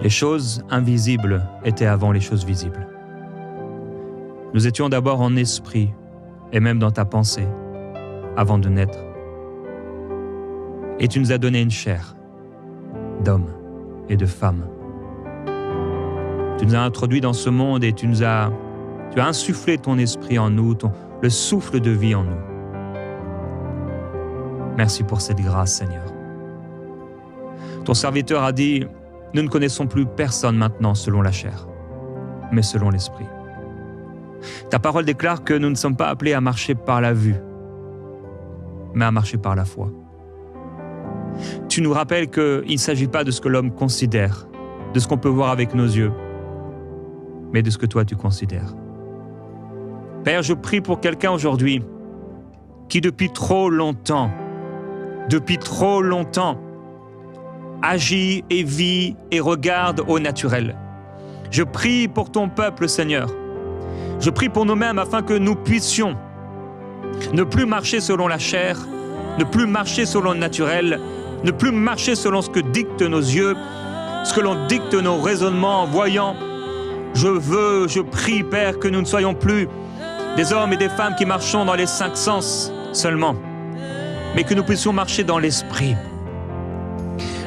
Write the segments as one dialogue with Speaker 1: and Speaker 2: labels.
Speaker 1: Les choses invisibles étaient avant les choses visibles. Nous étions d'abord en esprit, et même dans ta pensée, avant de naître. Et tu nous as donné une chair d'hommes et de femmes. Tu nous as introduits dans ce monde et tu as insufflé ton esprit en nous, le souffle de vie en nous. Merci pour cette grâce, Seigneur. Ton serviteur a dit, nous ne connaissons plus personne maintenant selon la chair, mais selon l'esprit. Ta parole déclare que nous ne sommes pas appelés à marcher par la vue, mais à marcher par la foi. Tu nous rappelles qu'il ne s'agit pas de ce que l'homme considère, de ce qu'on peut voir avec nos yeux, mais de ce que toi tu considères. Père, je prie pour quelqu'un aujourd'hui qui depuis trop longtemps, agit et vit et regarde au naturel. Je prie pour ton peuple, Seigneur. Je prie pour nous-mêmes afin que nous puissions ne plus marcher selon la chair, ne plus marcher selon le naturel, ne plus marcher selon ce que dictent nos yeux, ce que l'on dicte nos raisonnements en voyant. Je prie, Père, que nous ne soyons plus des hommes et des femmes qui marchons dans les 5 sens seulement, mais que nous puissions marcher dans l'esprit.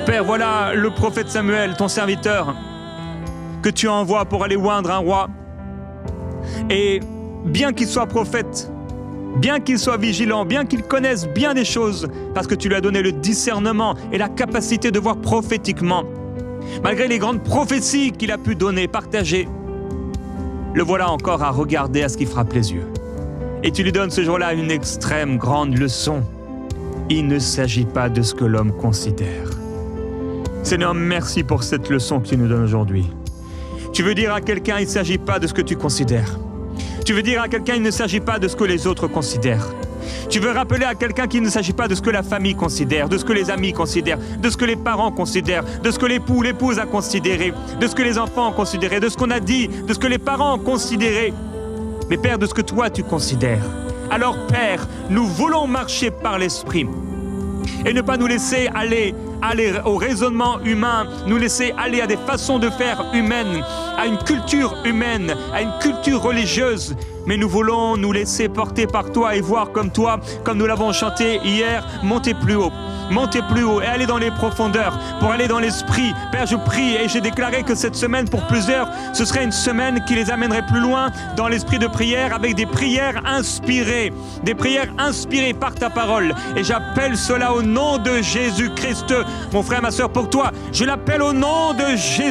Speaker 1: Père, voilà le prophète Samuel, ton serviteur, que tu envoies pour aller oindre un roi. Et bien qu'il soit prophète, bien qu'il soit vigilant, bien qu'il connaisse bien des choses, parce que tu lui as donné le discernement et la capacité de voir prophétiquement, malgré les grandes prophéties qu'il a pu donner, partager, le voilà encore à regarder à ce qui frappe les yeux. Et tu lui donnes ce jour-là une extrême grande leçon. Il ne s'agit pas de ce que l'homme considère. Seigneur, merci pour cette leçon que tu nous donnes aujourd'hui. Tu veux dire à quelqu'un, il ne s'agit pas de ce que tu considères. Tu veux dire à quelqu'un, il ne s'agit pas de ce que les autres considèrent. Tu veux rappeler à quelqu'un qu'il ne s'agit pas de ce que la famille considère, de ce que les amis considèrent, de ce que les parents considèrent, de ce que l'époux, l'épouse a considéré, de ce que les enfants ont considéré, de ce qu'on a dit, de ce que les parents ont considéré. Mais Père, de ce que toi tu considères. Alors Père, nous voulons marcher par l'Esprit et ne pas nous laisser aller au raisonnement humain, nous laisser aller à des façons de faire humaines, à une culture humaine, à une culture religieuse. Mais nous voulons nous laisser porter par toi et voir comme toi, comme nous l'avons chanté hier, monter plus haut et aller dans les profondeurs, pour aller dans l'esprit. Père, je prie et j'ai déclaré que cette semaine, pour plusieurs, ce serait une semaine qui les amènerait plus loin dans l'esprit de prière, avec des prières inspirées par ta parole. Et j'appelle cela au nom de Jésus-Christ. Mon frère, ma sœur, pour toi, je l'appelle au nom de Jésus.